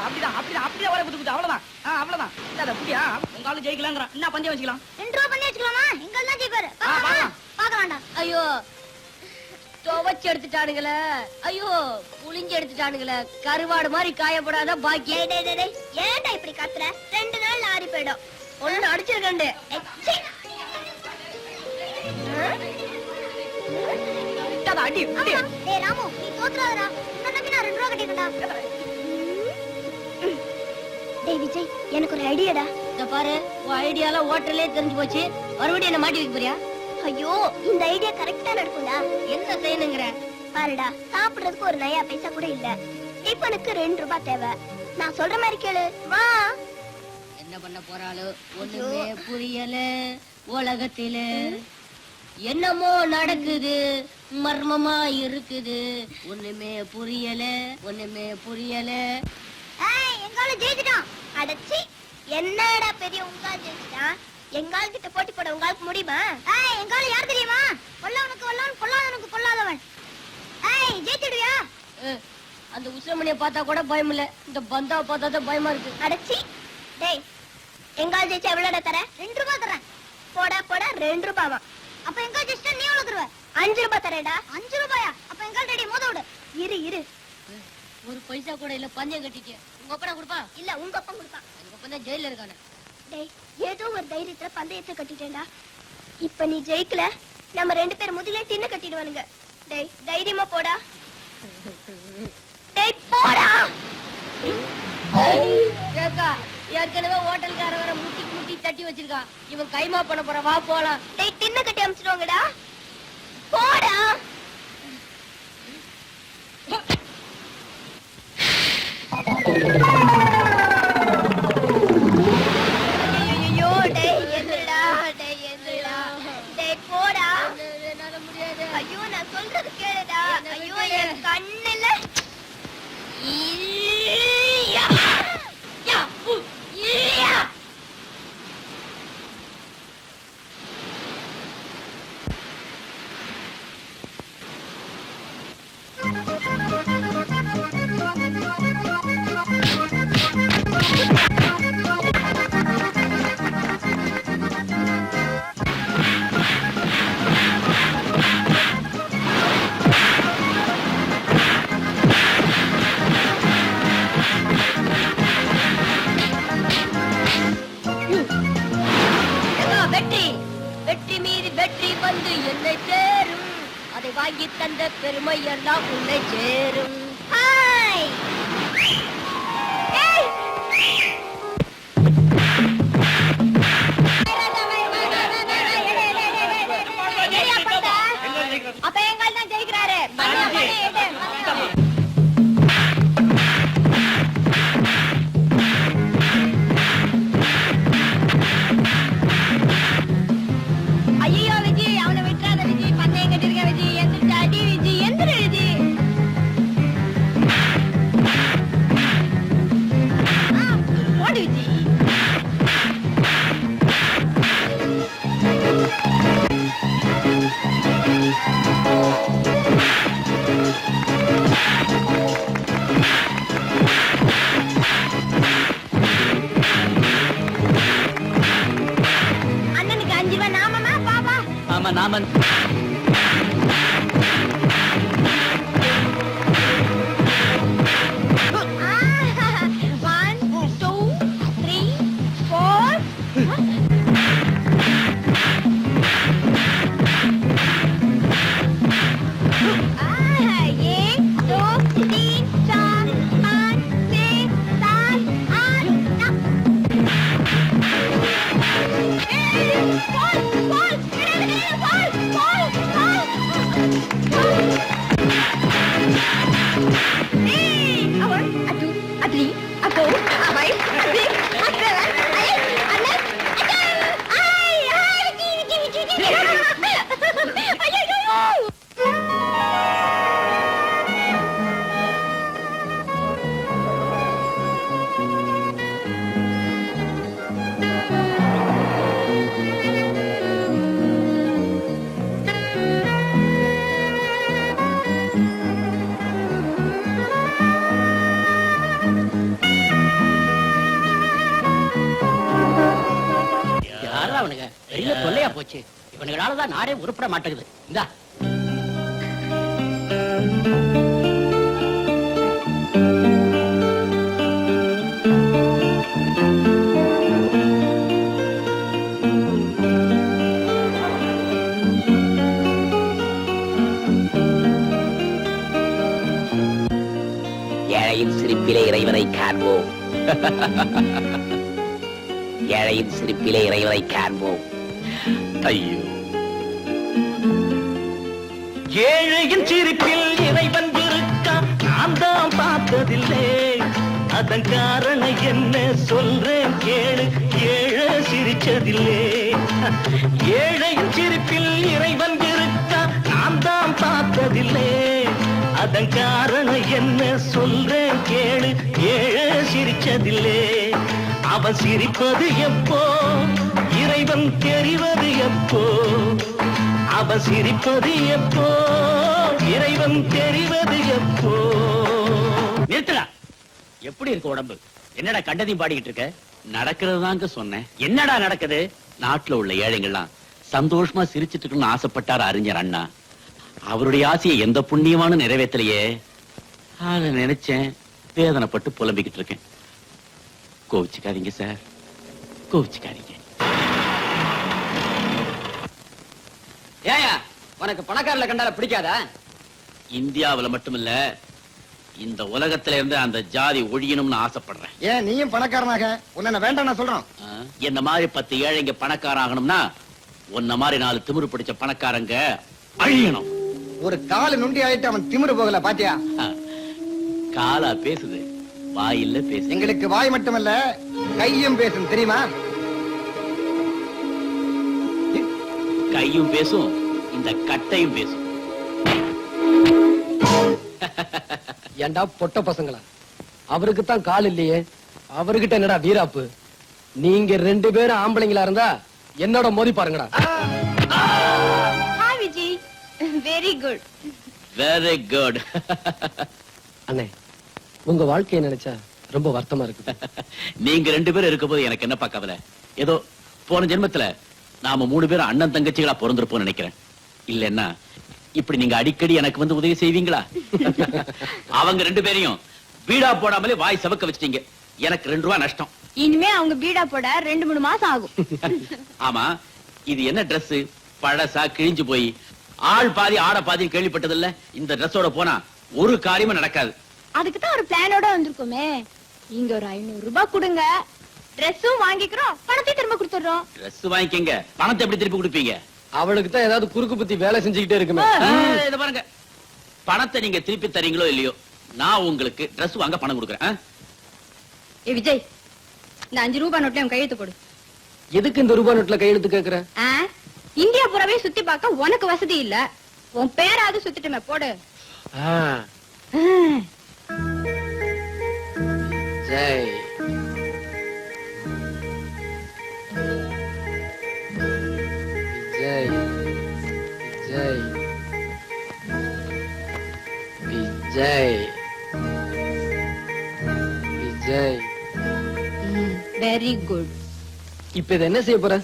அப்படிதான் அப்படிதான் அப்படியே வர புத்து அவ்வளவுதான் அவ்வளவுதான் இல்ல புடியா உங்க ஆளு ஜெயிக்கலாங்கற என்ன பந்தயம் வச்சுக்கலாம் 2 ரூபாய் பந்தயம் வச்சுக்கலாமா எங்க தான் ஜெயிப்பாரு பாக்கலாம்டா ஐயோ துவச்சு எடுத்துட்டானுங்களே ஐயோ புளிஞ்சு எடுத்துட்டானுங்களே கருவாடு மாதிரி காயப்படாத பாக்கி ஏன்டா இப்படி கத்துற 2 நாள்ல ஆறி போயிடும் ஒண்ணு அடிச்சிருக்கண்டு அடி டேய் ராமு நீ தோத்துறாதடா இந்த நம்பி நான் 2 ரூபாய் கட்டிட்டேன்டா டேய் விஜய் எனக்கு ஒரு ஐடியாடா இத பாரு உன் ஐடியால ஹோட்டல்லே தெரிஞ்சு போச்சு மறுபடியும் என்ன மாட்டி வைக்க போறியா ஐயோ இந்த ஐடியா கரெக்ட்டா நடக்கும்டா என்ன செய்யணுங்கற பாருடா சாப்பிடுறதுக்கு ஒரு நயா பைசா கூட இல்ல டிபனுக்கு 2 ரூபாய் தேவை நான் சொல்ற மாதிரி கேளு வா என்ன பண்ண போறாளோ ஒண்ணுமே புரியல உலகத்தில என்னமோ நடக்குது மர்மமா இருக்குது ஒண்ணுமே புரியல ஏய் எங்கால ஜெயிச்சிட்டான் அடச்சி என்னடா பெரிய உங்கால் ஜெயிச்சிட்டான் எங்கால் கிட்ட போட்டி போட உங்களுக்கு முடியுமா ஏய் எங்கால யார் தெரியுமா கொல்லவனுக்கு கொல்லவன் கொல்லாதவனுக்கு கொல்லாதவன் ஏய் ஜெயிச்சிடுவியா அந்த உசிரமணியை பார்த்தா கூட பயம் இல்ல இந்த பந்தாவை பார்த்தா தான் பயமா இருக்கு அடச்சி டேய் எங்கால் ஜெயிச்சா எவ்வளவுடா தர 2 ரூபாய் தரேன் போடா 2 ரூபாவா அப்ப எங்கால் ஜெயிச்சா நீ எவ்வளவு தருவ 5 ரூபாய் தரேடா 5 ரூபாயா அப்ப எங்கால் ரெடி மோத விடு இரு ஒரு பைசா கூட இல்ல பஞ்சம் கட்டிக்க உங்க அப்பா கொடுப்பா இல்ல உங்க அப்பா கொடுப்பான் எங்க அப்பா தான் ஜெயில இருக்கானே டேய் ஏதோ ஒரு தைரியத்துல பந்தயத்தை கட்டிட்டேன்டா இப்ப நீ ஜெயிக்கல நம்ம 2 பேர் முதுகுல தின்ன கட்டிடுவானுங்க டேய் தைரியமா போடா டேய் போடா கேக்கா ஏற்கனவே ஹோட்டல்கார வர முட்டி தட்டி வச்சிருக்கான் இவன் கைமா பண்ண போற வா போலாம் டேய் தின்ன கட்டி அமிச்சிடுவாங்கடா போடா ஐயோ டேய் என்னடா டேய் போடா என்னால முடியாது ஐயோ நான் சொல்றது கேளுடா ஐயோ என் கண்ணுல வெற்றி மீறி வெற்றி வந்து என்னை சேரும் அதை வாங்கி தந்த பெருமை எல்லாம் உன்னை சேரும் ஹாய் ஏய் அப்ப எங்கால் தான் ஜெயிக்கிறாரு ஐயோ விஜய் அவனை விட்டுறாத விஜய் பந்தயம் கட்டிருக்க விஜய் எந்திரிச்சு அடி விஜய் எந்திர விஜய் போடு விஜய் அண்ணனுக்கு 5 ரூபாய் நாமமா பாபா ஆமா நாம சரியா போச்சு. இவனுங்களாலதான் நாடே உருப்பட மாட்டேங்குது. இந்தா ஏழையின் சிரிப்பிலே இறைவனை காண்போம். ஏழையின் சிரிப்பிலே இறைவனை காண்போம். ஐயோ, ஏழையின் சிரிப்பில் இறைவன் இருக்கா நான் தான் பார்த்ததில்லை. அதன் காரணம் என்ன சொல்றேன் கேளு, ஏழை சிரிச்சதில்லை. ஏழையின் சிரிப்பில் இறைவன் இருக்கா நான் தான் பார்த்ததில்லை. அதன் காரணம் என்ன சொல்றேன் கேளு, ஏழை சிரிச்சதில்லை. அவன் சிரிப்பது எப்போ, இறைவன் தெரிவது எப்போ. அவன் சிரிப்பது எப்போ, இறைவன் தெரிவது எப்போ. நிறுத்தலா. எப்படி இருக்கு உடம்பு? என்னடா கண்டதையும் பாடிக்கிட்டு இருக்க? நடக்கிறது தாங்க சொன்னேன். என்னடா நடக்குது? நாட்டுல உள்ள ஏழைங்கள்லாம் சந்தோஷமா சிரிச்சிட்டு இருக்கணும்னு ஆசைப்பட்டார் அறிஞர் அண்ணா. அவருடைய ஆசையை எந்த புண்ணியமான நிறைவேற்றலையே. அத நினைச்சேன், வேதனைப்பட்டு புலம்பிக்கிட்டு இருக்கேன். கோவிச்சுக்காதீங்க சார், கோவிச்சுக்காதீங்க. ஏயா, உனக்கு பணக்காரல கண்டால பிடிக்காதா? இந்தியாவுல மட்டுமில்ல, இந்த உலகத்துல இருந்து அந்த ஜாதி ஒழியணும்னு ஆசைப்படுறேன். ஏன் நீயும் பணக்காரனாக உன்னை வேண்டாம் நான் சொல்றோம். என்ன மாதிரி 10 ஏழைங்க பணக்கார ஆகணும்னா உன்ன மாதிரி 4 திமிரு பிடிச்ச பணக்காரங்க அழியணும். ஒரு கால நுண்டி ஆயிட்டு அவன் திமிரு போகல பாத்தியா? காலா பேசுது, வாயில்ல பேசு. எங்களுக்கு வாய் மட்டுமல்ல கையும் பேசும் தெரியுமா? கையும் பேசும், இந்த கட்டையும் பேசும். ஏண்டா பொட்ட பசங்களா, அவருக்கு தான் கால் இல்லையே, அவர்கிட்ட என்னடா வீராப்பு? நீங்க 2 பேரும் ஆம்பளைங்களா இருந்தா என்னோட மோதி பாருங்கடா. Hi Viji, very good. Very good. அண்ணே, உங்க வாழ்க்கையை நினைச்சா ரொம்ப வருத்தமா இருக்கு. நீங்க 2 பேரும் இருக்கும்போது எனக்கு என்னப்பா கவலை? ஏதோ போன ஜென்மத்துல நாம 3 பேரும் அண்ணன் தங்கச்சிகளா பிறந்திருப்போம் நினைக்கிறேன். இல்லன்னா இப்படி நீங்க அடிக்கடி எனக்கு வந்து உதவி செய்வீங்களா? அவங்க 2 பேரையும் வீடா போடாமலே வாய் சவக்க வச்சிட்டீங்க. எனக்கு 2 ரூபாய் நஷ்டம். இனிமே அவங்க பீடா போட 2-3 மாசம் ஆகும். ஆமா, இது என்ன Dress? பழசா, கிழிஞ்சு போய் ஆள் பாதி ஆட பாதி கேள்விப்பட்டதில்ல. இந்த Dressோட போனா ஒரு காரியமும் நடக்காது. அதுக்கு தான் ஒரு பிளானோட வந்திருக்கோமே. இங்க ஒரு 500 ரூபாய் கொடுங்க, Dressம் வாங்கிக்கிறோம், பணத்தையும் திரும்ப கொடுத்துறோம். Dress வாங்கிக்கங்க, பணத்தை எப்படி திருப்பி கொடுப்பீங்க? அவளுக்கு தான் ஏதாவது குறுக்கு புத்தி வேலை செஞ்சுக்கிட்டே இருக்குமே. இத பாருங்க, பணத்தை நீங்க திருப்பி தரீங்களோ இல்லையோ, நான் உங்களுக்கு Dress வாங்க பணம் கொடுக்குறேன். ஏ விஜய், இந்த 5 ரூபாய் நோட்ல உன் கையெழுத்து போடு. எதுக்கு இந்த ரூபாய் நோட்ல கையெழுத்து கேக்குற? இந்தியா புறவே சுத்தி பார்க்க உனக்கு வசதி இல்ல, உன் பேராவது சுத்திட்டுமே போடு. ஜெய் விஜய், விஜய், விஜய், விஜய். Very good. இப்ப இத என்ன செய்ய போற?